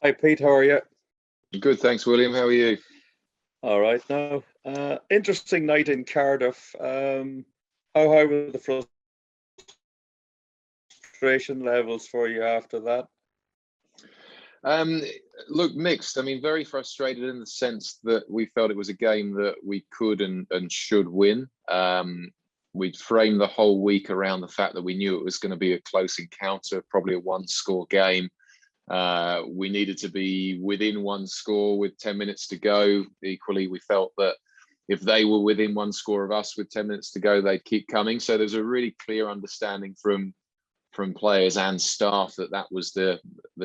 Hi Pete, how are you? Good, thanks, William. How are you? All right now. Interesting night in Cardiff. How high were the frustration levels for you after that? Um, Look, mixed. I mean, very frustrated in the sense that we felt it was a game that we could and should win. We'd framed the whole week around the fact that we knew it was going to be a close encounter, probably a one-score game. We needed to be within one score with 10 minutes to go. Equally, we felt that if they were within one score of us with 10 minutes to go, they'd keep coming. So there's a really clear understanding from players and staff that that was the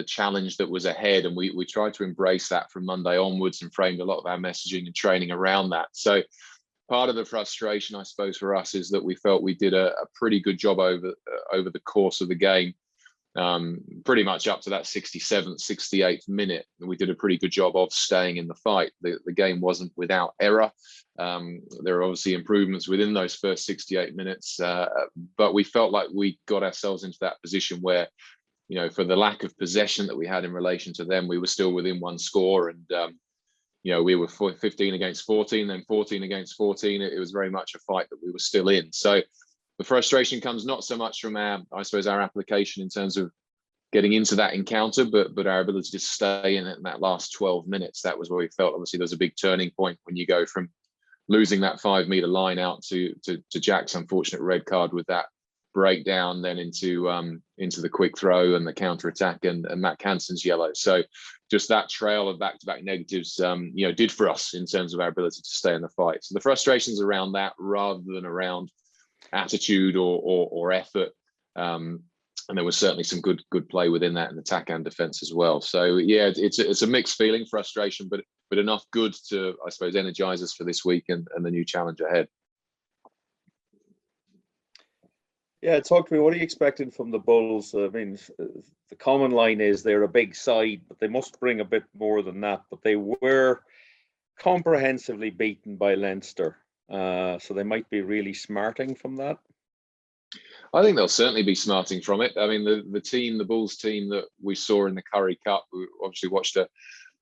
challenge that was ahead, and we tried to embrace that from Monday onwards and framed a lot of our messaging and training around that. So part of the frustration, I suppose, for us is that we felt we did a pretty good job over the course of the game. Pretty much up to that 67th, 68th minute, we did a pretty good job of staying in the fight. The game wasn't without error. There are obviously improvements within those first 68 minutes, but we felt like we got ourselves into that position where, for the lack of possession that we had in relation to them, we were still within one score. And, we were 15 against 14, then 14 against 14. It was very much a fight that we were still in. So the frustration comes not so much from our application in terms of getting into that encounter, but our ability to stay in it in that last 12 minutes. That was where we felt obviously there's a big turning point when you go from losing that 5 meter line out to Jack's unfortunate red card with that breakdown, then into the quick throw and the counter attack and Matt Canson's yellow. So just that trail of back-to-back negatives, did for us in terms of our ability to stay in the fight. So the frustrations around that rather than around attitude or effort, and there was certainly some good play within that in attack and defense as well. So yeah, it's a mixed feeling, frustration, but enough good to, I suppose, energize us for this week and the new challenge ahead. Yeah, talk to me. What are you expecting from the Bulls? I mean, the common line is they're a big side, but they must bring a bit more than that. But they were comprehensively beaten by Leinster. So they might be really smarting from that. I think they'll certainly be smarting from it. I mean, the Bulls team that we saw in the Curry Cup, we obviously watched a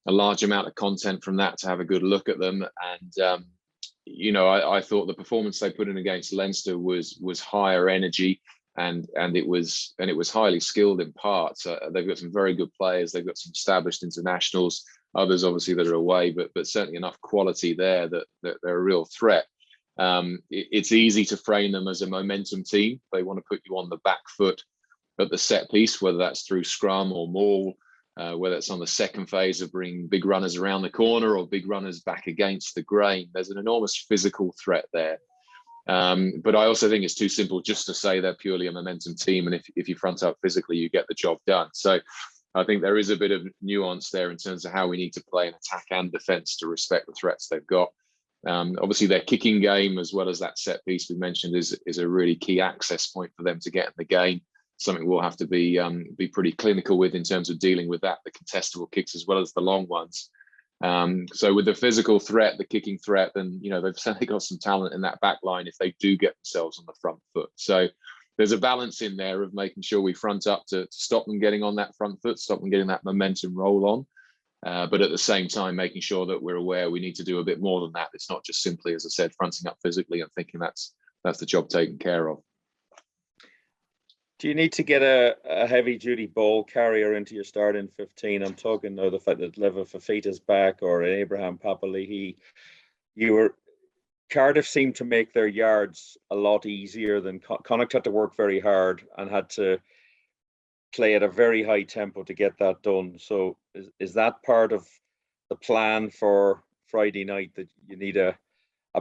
large amount of content from that to have a good look at them. And, I thought the performance they put in against Leinster was higher energy and it was highly skilled in parts. They've got some very good players. They've got some established internationals, others obviously that are away, but certainly enough quality there that they're a real threat. It's easy to frame them as a momentum team. They want to put you on the back foot at the set piece, whether that's through scrum or maul, whether it's on the second phase of bringing big runners around the corner or big runners back against the grain. There's an enormous physical threat there. But I also think it's too simple just to say they're purely a momentum team. And if you front up physically, you get the job done. So I think there is a bit of nuance there in terms of how we need to play in attack and defense to respect the threats they've got. Obviously, their kicking game, as well as that set piece we mentioned, is a really key access point for them to get in the game. Something we'll have to be pretty clinical with in terms of dealing with that, the contestable kicks as well as the long ones. So with the physical threat, the kicking threat, then they've certainly got some talent in that back line if they do get themselves on the front foot. So there's a balance in there of making sure we front up to stop them getting on that front foot, stop them getting that momentum roll on. But at the same time, making sure that we're aware we need to do a bit more than that. It's not just simply, as I said, fronting up physically and thinking that's the job taken care of. Do you need to get a heavy-duty ball carrier into your starting 15? I'm talking now the fact that Leva Fafita's back or Abraham Papali'i. Cardiff seemed to make their yards a lot easier than Connacht had to work very hard and had to play at a very high tempo to get that done. So is that part of the plan for Friday night, that you need a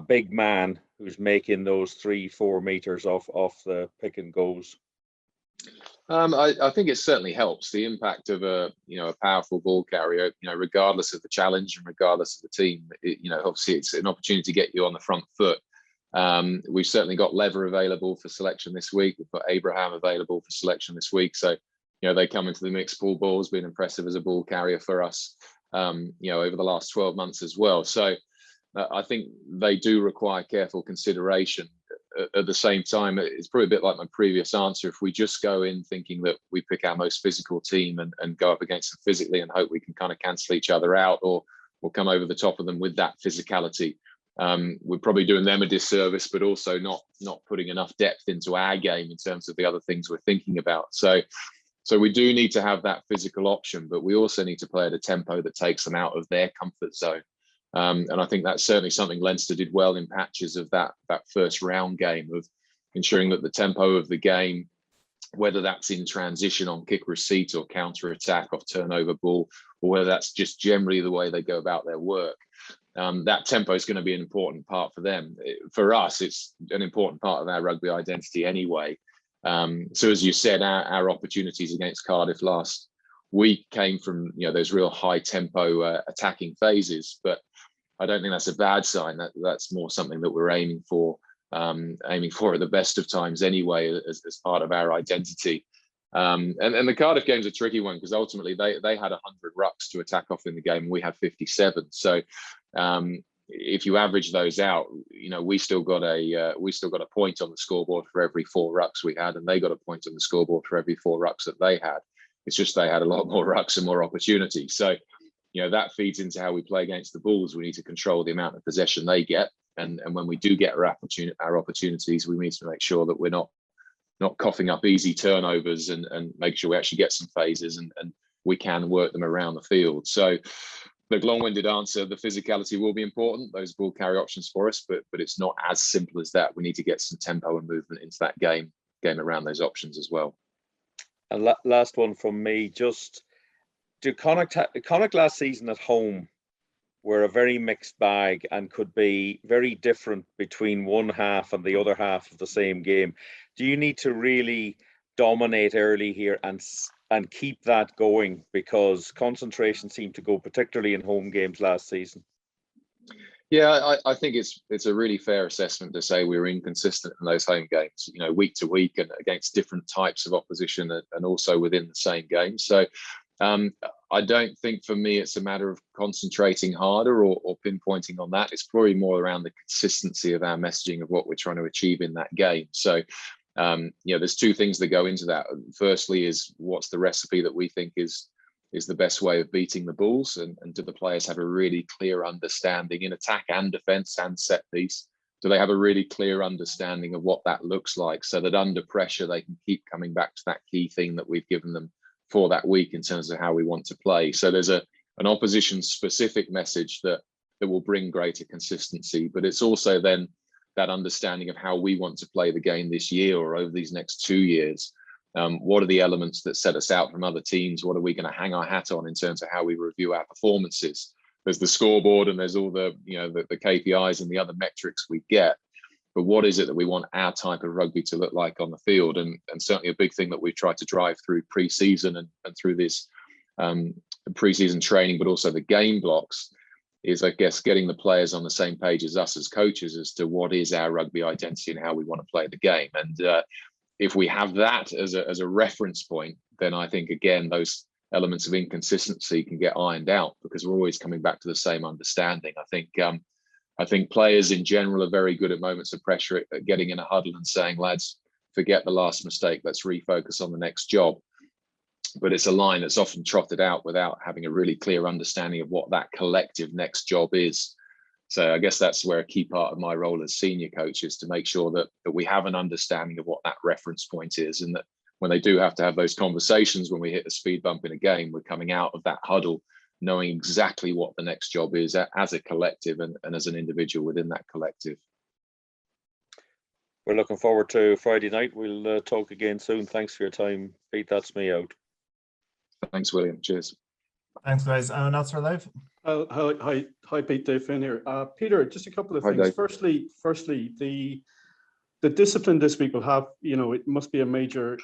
big man who's making those 3-4 meters off the pick and goes? I think it certainly helps the impact of a powerful ball carrier, regardless of the challenge and regardless of the team. Obviously it's an opportunity to get you on the front foot. We've certainly got Lever available for selection this week. We've got Abraham available for selection this week. So, they come into the mix. Paul Ball's been impressive as a ball carrier for us, over the last 12 months as well. So I think they do require careful consideration. at the same time, it's probably a bit like my previous answer. If we just go in thinking that we pick our most physical team and go up against them physically and hope we can kind of cancel each other out or come over the top of them with that physicality, we're probably doing them a disservice, but also not putting enough depth into our game in terms of the other things we're thinking about. So we do need to have that physical option, but we also need to play at a tempo that takes them out of their comfort zone. And I think that's certainly something Leinster did well in patches of that first round game, of ensuring that the tempo of the game, whether that's in transition on kick receipt or counter attack off turnover ball, or whether that's just generally the way they go about their work, that tempo is going to be an important part for them. For us, it's an important part of our rugby identity anyway. So as you said, our opportunities against Cardiff last week came from those real high tempo attacking phases, but I don't think that's a bad sign. That's more something that we're aiming for at the best of times anyway, as part of our identity. And the Cardiff game's a tricky one because ultimately they had 100 rucks to attack off in the game and we had 57. So if you average those out, we still got a point on the scoreboard for every 4 rucks we had, and they got a point on the scoreboard for every 4 rucks that they had. It's just they had a lot more rucks and more opportunity. So that feeds into how we play against the Bulls. We need to control the amount of possession they get, and when we do get our opportunities, we need to make sure that we're not coughing up easy turnovers and make sure we actually get some phases and we can work them around the field. So the long-winded answer, the physicality will be important. Those ball carry options for us, but it's not as simple as that. We need to get some tempo and movement into that game around those options as well. And last one from me, just do Connacht last season at home were a very mixed bag and could be very different between one half and the other half of the same game. Do you need to really dominate early here and keep that going, because concentration seemed to go particularly in home games last season? Yeah, I think it's a really fair assessment to say we were inconsistent in those home games, week to week and against different types of opposition and also within the same game. So I don't think for me it's a matter of concentrating harder or pinpointing on that. It's probably more around the consistency of our messaging of what we're trying to achieve in that game. So there's 2 things that go into that. Firstly is what's the recipe that we think is the best way of beating the Bulls, and do the players have a really clear understanding in attack and defence and set piece? Do they have a really clear understanding of what that looks like, so that under pressure they can keep coming back to that key thing that we've given them for that week in terms of how we want to play? So there's an opposition specific message that will bring greater consistency, but it's also then that understanding of how we want to play the game this year or over these next 2 years. What are the elements that set us out from other teams? What are we going to hang our hat on in terms of how we review our performances? There's the scoreboard and there's all the KPIs and the other metrics we get. But what is it that we want our type of rugby to look like on the field? And certainly a big thing that we've tried to drive through pre-season and through this pre-season training, but also the game blocks, is, I guess, getting the players on the same page as us as coaches as to what is our rugby identity and how we want to play the game. And if we have that as a reference point, then I think, again, those elements of inconsistency can get ironed out because we're always coming back to the same understanding. I think players in general are very good at moments of pressure at getting in a huddle and saying, lads, forget the last mistake, let's refocus on the next job. But it's a line that's often trotted out without having a really clear understanding of what that collective next job is. So I guess that's where a key part of my role as senior coach is to make sure that we have an understanding of what that reference point is, and that when they do have to have those conversations, when we hit a speed bump in a game, we're coming out of that huddle knowing exactly what the next job is as a collective and as an individual within that collective. We're looking forward to Friday night. We'll talk again soon. Thanks for your time, Pete. That's me out. Thanks, William. Cheers. Thanks, guys. Announcer live. Hi, Pete. Dave Finn here. Peter, just a couple of things. Dave. Firstly, the discipline this week will have, it must be a major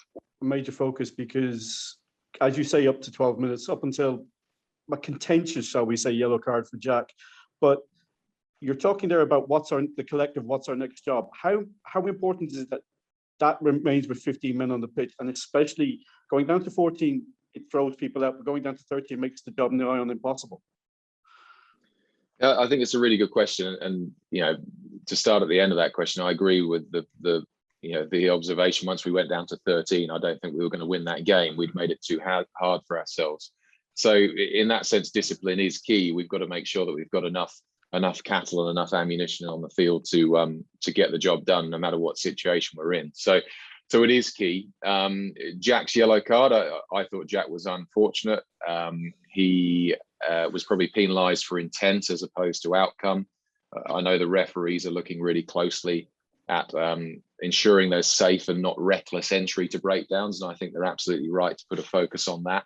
focus because, as you say, up to 12 minutes, up until a contentious, shall we say, yellow card for Jack. But you're talking there about what's our next job. How important is it that remains with 15 men on the pitch, and especially going down to 14? It throws people out, but going down to 30 makes the job nigh on impossible. I think it's a really good question, and to start at the end of that question, I agree with the observation. Once we went down to 13, I don't think we were going to win that game. We'd made it too hard for ourselves. So in that sense, discipline is key. We've got to make sure that we've got enough cattle and enough ammunition on the field to get the job done, no matter what situation we're in. So it is key. Jack's yellow card, I thought Jack was unfortunate. He was probably penalised for intent as opposed to outcome. I know the referees are looking really closely at ensuring there's safe and not reckless entry to breakdowns, and I think they're absolutely right to put a focus on that.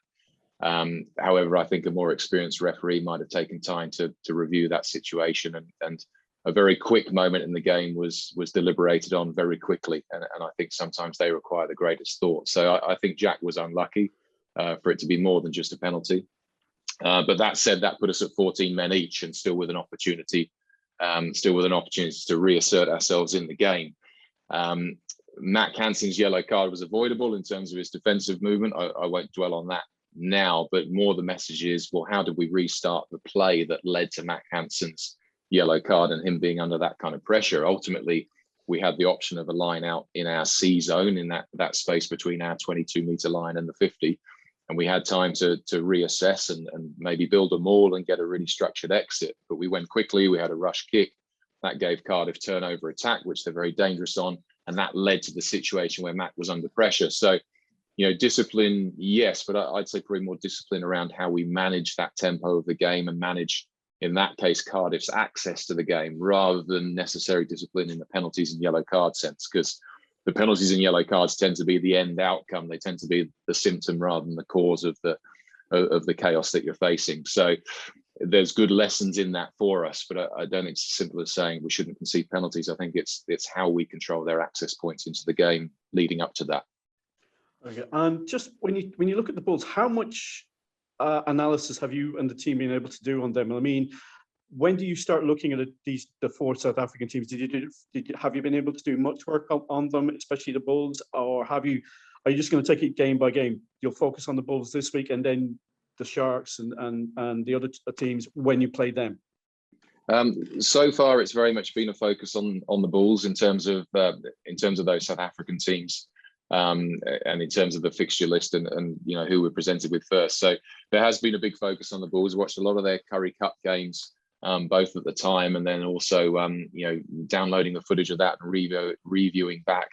However, I think a more experienced referee might have taken time to review that situation, and a very quick moment in the game was deliberated on very quickly, and I think sometimes they require the greatest thought. So I think Jack was unlucky for it to be more than just a penalty. But that said, that put us at 14 men each, and still with an opportunity to reassert ourselves in the game. Matt Hansen's yellow card was avoidable in terms of his defensive movement. I won't dwell on that now, but more the message is, well, how did we restart the play that led to Matt Hansen's yellow card and him being under that kind of pressure? Ultimately, we had the option of a line out in our C zone, in that space between our 22-metre line and the 50. And we had time to reassess and maybe build a maul and get a really structured exit. But we went quickly, we had a rush kick. That gave Cardiff turnover attack, which they're very dangerous on. And that led to the situation where Matt was under pressure. So, discipline, yes, but I'd say probably more discipline around how we manage that tempo of the game and manage, in that case, Cardiff's access to the game, rather than necessary discipline in the penalties and yellow card sense, because the penalties and yellow cards tend to be the end outcome. They tend to be the symptom rather than the cause of the chaos that you're facing. So there's good lessons in that for us, but I don't think it's as simple as saying we shouldn't concede penalties. I think it's how we control their access points into the game leading up to that. Okay. And just when you look at the Bulls, how much analysis have you and the team been able to do on them? I mean, when do you start looking at the four South African teams? Have you been able to do much work on them, especially the Bulls, or are you just going to take it game by game? You'll focus on the Bulls this week and then the Sharks and the other teams when you play them? So far, it's very much been a focus on the Bulls in terms of those South African teams. And in terms of the fixture list and who we're presented with first. So there has been a big focus on the Bulls. Watched a lot of their Curry Cup games, both at the time and then also downloading the footage of that and reviewing back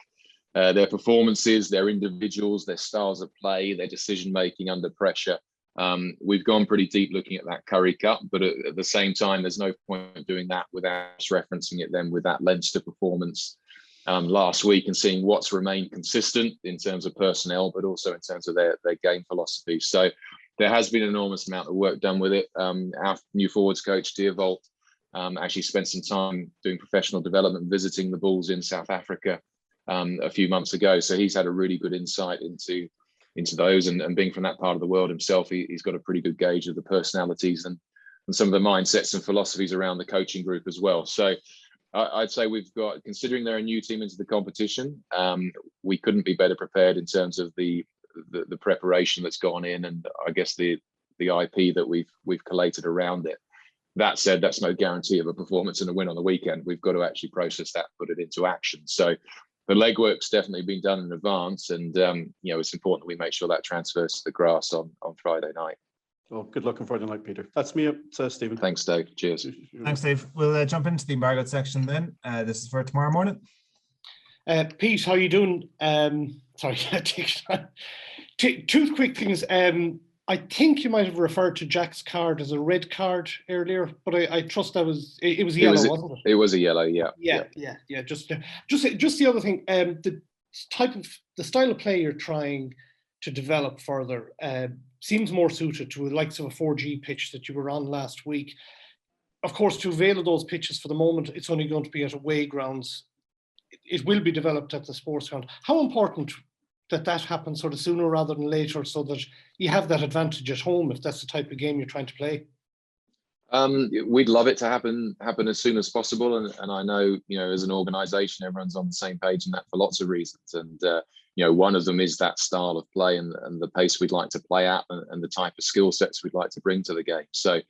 their performances, their individuals, their styles of play, their decision making under pressure. We've gone pretty deep looking at that Curry Cup, but at the same time, there's no point doing that without referencing it then with that Leinster performance last week and seeing what's remained consistent in terms of personnel, but also in terms of their game philosophy. So there has been an enormous amount of work done with it. Our new forwards coach, Deervolt, actually spent some time doing professional development, visiting the Bulls in South Africa a few months ago. So he's had a really good insight into those, and being from that part of the world himself, he's got a pretty good gauge of the personalities and some of the mindsets and philosophies around the coaching group as well. So I'd say we've got, considering they're a new team into the competition, we couldn't be better prepared in terms of the preparation that's gone in, and I guess the IP that we've collated around it. That said, that's no guarantee of a performance and a win on the weekend. We've got to actually process that, put it into action. So the legwork's definitely been done in advance, and it's important that we make sure that transfers to the grass on Friday night. Well, good luck on Friday night, Peter. That's me up, Stephen. Thanks, Dave. Cheers. Thanks, Dave. We'll jump into the embargoed section then. This is for tomorrow morning. Pete, how you doing? Sorry, two quick things. I think you might have referred to Jack's card as a red card earlier, but I trust that it was yellow, wasn't it? It was a yellow, yeah. Yeah. Just the other thing, the style of play you're trying to develop further seems more suited to the likes of a 4G pitch that you were on last week. Of course, to avail of those pitches for the moment, it's only going to be at away grounds. It will be developed at the sports ground. How important that happens sort of sooner rather than later, so that you have that advantage at home if that's the type of game you're trying to play? We'd love it to happen as soon as possible, and I know, as an organisation, everyone's on the same page in that for lots of reasons. And one of them is that style of play and the pace we'd like to play at, and the type of skill sets we'd like to bring to the game. So,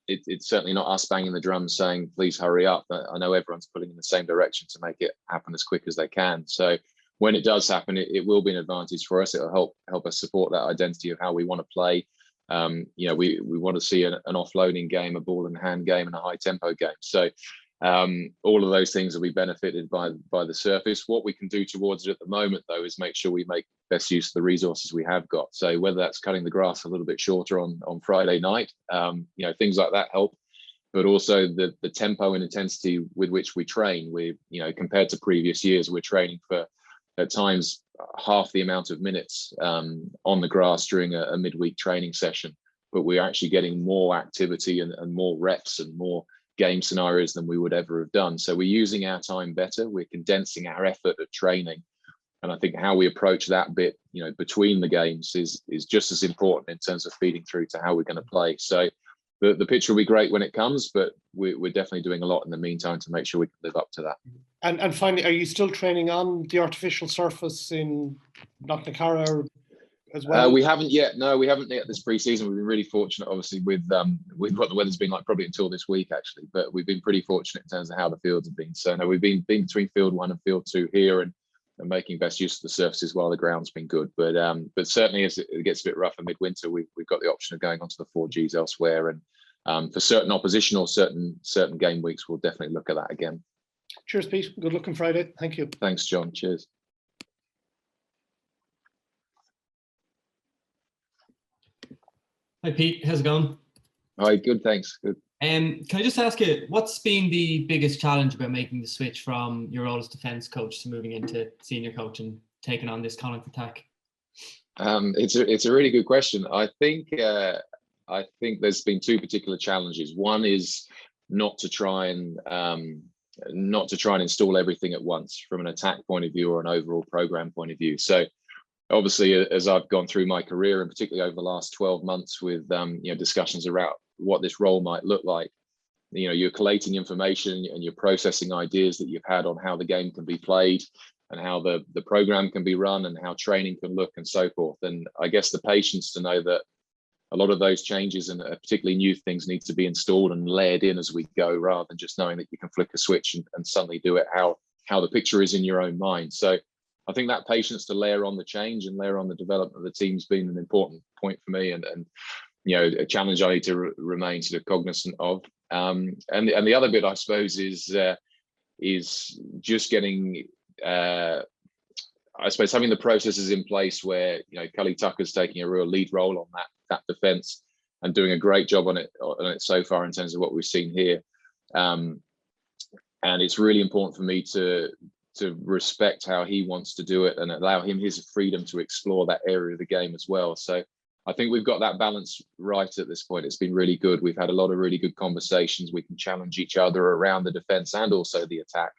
it's certainly not us banging the drum saying please hurry up. I know everyone's pulling in the same direction to make it happen as quick as they can. So when it does happen, it will be an advantage for us. It'll help us support that identity of how we want to play. We want to see an offloading game, a ball in hand game, and a high tempo game. So all of those things will be benefited by the surface. What we can do towards it at the moment, though, is make sure we make best use of the resources we have got. So whether that's cutting the grass a little bit shorter on Friday night, things like that help. But also the tempo and intensity with which we train. Compared to previous years, we're training for at times half the amount of minutes on the grass during a midweek training session, but we're actually getting more activity and more reps and more game scenarios than we would ever have done. So we're using our time better. We're condensing our effort at training. And I think how we approach that bit, between the games is just as important in terms of feeding through to how we're going to play. So the pitch will be great when it comes, but we're definitely doing a lot in the meantime to make sure we can live up to that. And finally, are you still training on the artificial surface in Knocknacarra as well? We haven't yet. No, we haven't yet this pre-season. We've been really fortunate, obviously, with what the weather's been like probably until this week, actually. But we've been pretty fortunate in terms of how the fields have been. So no, we've been between field 1 and field 2 here and making best use of the surfaces while the ground's been good. But certainly as it gets a bit rougher midwinter, we've got the option of going onto the 4Gs elsewhere. And for certain opposition or certain game weeks, we'll definitely look at that again. Cheers, Pete. Good luck on Friday. Thank you. Thanks, John. Cheers. Hi, Pete. How's it going? Hi, good. Thanks. Good. Can I just ask you, what's been the biggest challenge about making the switch from your role as defence coach to moving into senior coach and taking on this Connacht attack? It's a really good question. I think there's been 2 particular challenges. One is not to try and install everything at once from an attack point of view or an overall program point of view. So obviously, as I've gone through my career, and particularly over the last 12 months with discussions around what this role might look like, you're collating information and you're processing ideas that you've had on how the game can be played and how the program can be run and how training can look and so forth. And I guess the patience to know that a lot of those changes and particularly new things need to be installed and layered in as we go, rather than just knowing that you can flick a switch and suddenly do it how the picture is in your own mind. So I think that patience to layer on the change and layer on the development of the team's been an important point for me, and a challenge I need to remain sort of cognizant of. And the other bit, I suppose, is just getting, I suppose, having the processes in place where Cully Tucker's taking a real lead role on that defence and doing a great job on it so far in terms of what we've seen here. And it's really important for me to respect how he wants to do it and allow him his freedom to explore that area of the game as well. So I think we've got that balance right at this point. It's been really good. We've had a lot of really good conversations. We can challenge each other around the defence and also the attack.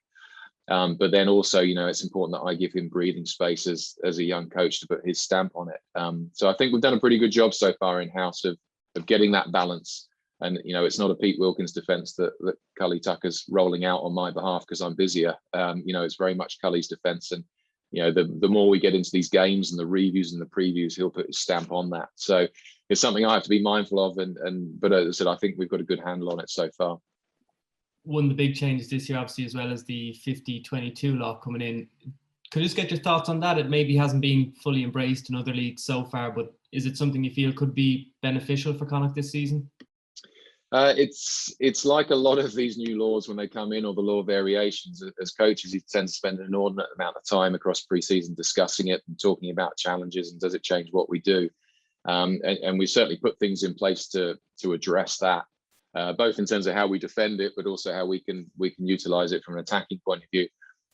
But then also, it's important that I give him breathing space as a young coach to put his stamp on it. So I think we've done a pretty good job so far in-house of getting that balance. And, it's not a Pete Wilkins defence that Cully Tucker's rolling out on my behalf because I'm busier. It's very much Cully's defence. And, the more we get into these games and the reviews and the previews, he'll put his stamp on that. So it's something I have to be mindful of. But as I said, I think we've got a good handle on it so far. One of the big changes this year, obviously, as well as the 50-22 law coming in. Could I just get your thoughts on that? It maybe hasn't been fully embraced in other leagues so far, but is it something you feel could be beneficial for Connacht this season? It's like a lot of these new laws when they come in, or the law variations. As coaches, you tend to spend an inordinate amount of time across pre-season discussing it and talking about challenges and does it change what we do. And we certainly put things in place to address that, both in terms of how we defend it, but also how we can utilize it from an attacking point of view.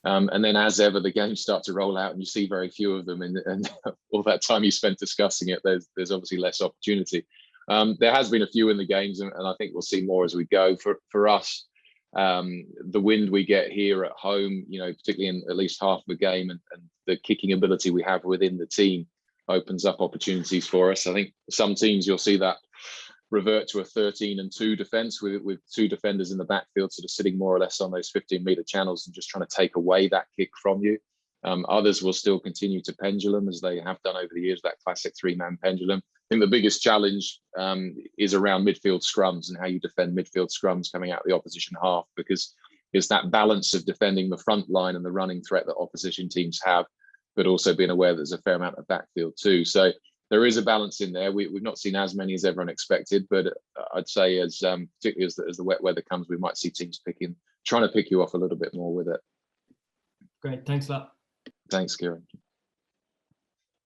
And then, as ever, the games start to roll out, and you see very few of them, and all that time you spent discussing it, there's obviously less opportunity. There has been a few in the games, and I think we'll see more as we go. For us, the wind we get here at home, particularly in at least half of the game, and the kicking ability we have within the team opens up opportunities for us. I think some teams you'll see that revert to a 13 and 2 defence with 2 defenders in the backfield, sort of sitting more or less on those 15-metre channels and just trying to take away that kick from you. Others will still continue to pendulum, as they have done over the years, that classic 3-man pendulum. I think the biggest challenge is around midfield scrums and how you defend midfield scrums coming out of the opposition half, because it's that balance of defending the front line and the running threat that opposition teams have, but also being aware that there's a fair amount of backfield too. So there is a balance in there. We've not seen as many as everyone expected, but I'd say particularly as the wet weather comes, we might see teams trying to pick you off a little bit more with it. Great, thanks a lot. Thanks, Kieran.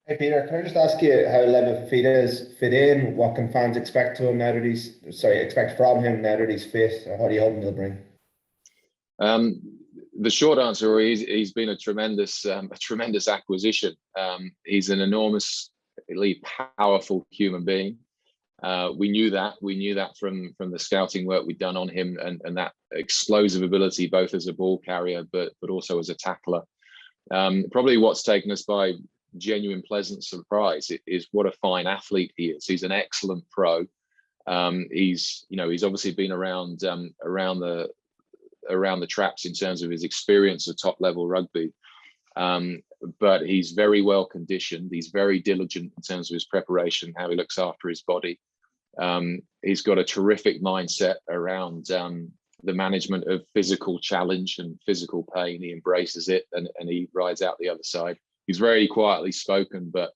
Hey Peter, can I just ask you how Leva Fafita's fit in? What can fans expect from him now that he's fit? Or what are you hoping he'll bring? The short answer is he's been a tremendous acquisition. He's an enormously powerful human being. We knew that from the scouting work we'd done on him, and that explosive ability both as a ball carrier but also as a tackler. Probably what's taken us by genuine pleasant surprise is what a fine athlete he is. He's an excellent pro. He's obviously been around the traps in terms of his experience of top level rugby, but he's very well conditioned. He's very diligent in terms of his preparation, how he looks after his body. He's got a terrific mindset around the management of physical challenge and physical pain. He embraces it and he rides out the other side. He's very quietly spoken, but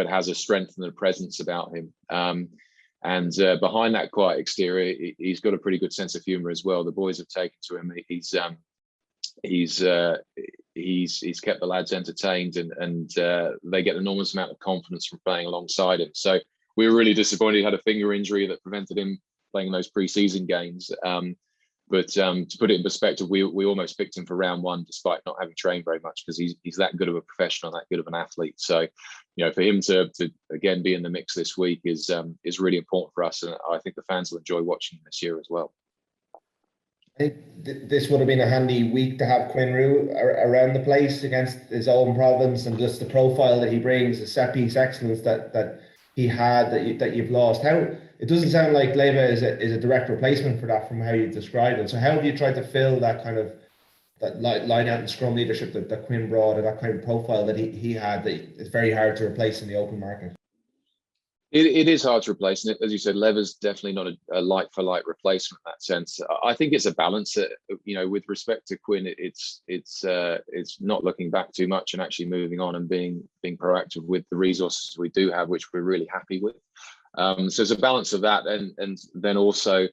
has a strength and a presence about him. And behind that quiet exterior, he's got a pretty good sense of humour as well. The boys have taken to him. He's kept the lads entertained, and they get an enormous amount of confidence from playing alongside him. So we were really disappointed he had a finger injury that prevented him playing those pre-season games. But to put it in perspective, we almost picked him for round 1 despite not having trained very much, because he's that good of a professional, that good of an athlete. So, for him to again be in the mix this week is really important for us, and I think the fans will enjoy watching him this year as well. I think this would have been a handy week to have Quinn Roux around the place against his own province, and just the profile that he brings, the set piece excellence that he had that you've lost. It doesn't sound like Leva is a direct replacement for that from how you've described it. So how have you tried to fill that kind of that line out and scrum leadership that Quinn brought, and that kind of profile that he had that it's very hard to replace in the open market? It is hard to replace, and as you said, Leva's definitely not a like-for-like replacement in that sense. I think it's a balance. With respect to Quinn, it's not looking back too much and actually moving on and being proactive with the resources we do have, which we're really happy with. So it's a balance of that, and then also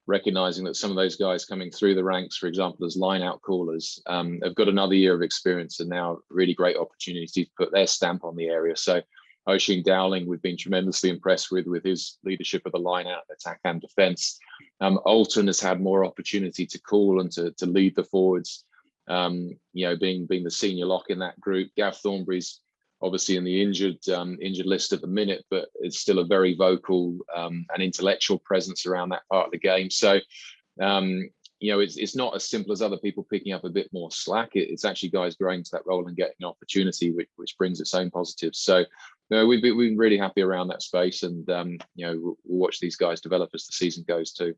recognizing that some of those guys coming through the ranks, for example, as line-out callers, have got another year of experience and now really great opportunity to put their stamp on the area. So Oisin Dowling, we've been tremendously impressed with his leadership of the line-out, attack and defence. Alton has had more opportunity to call and to lead the forwards, being the senior lock in that group. Gav Thornbury's obviously in the injured list at the minute, but it's still a very vocal and intellectual presence around that part of the game. So, it's not as simple as other people picking up a bit more slack. It's actually guys growing to that role and getting an opportunity, which brings its own positives. So, we've been really happy around that space, and we'll watch these guys develop as the season goes too.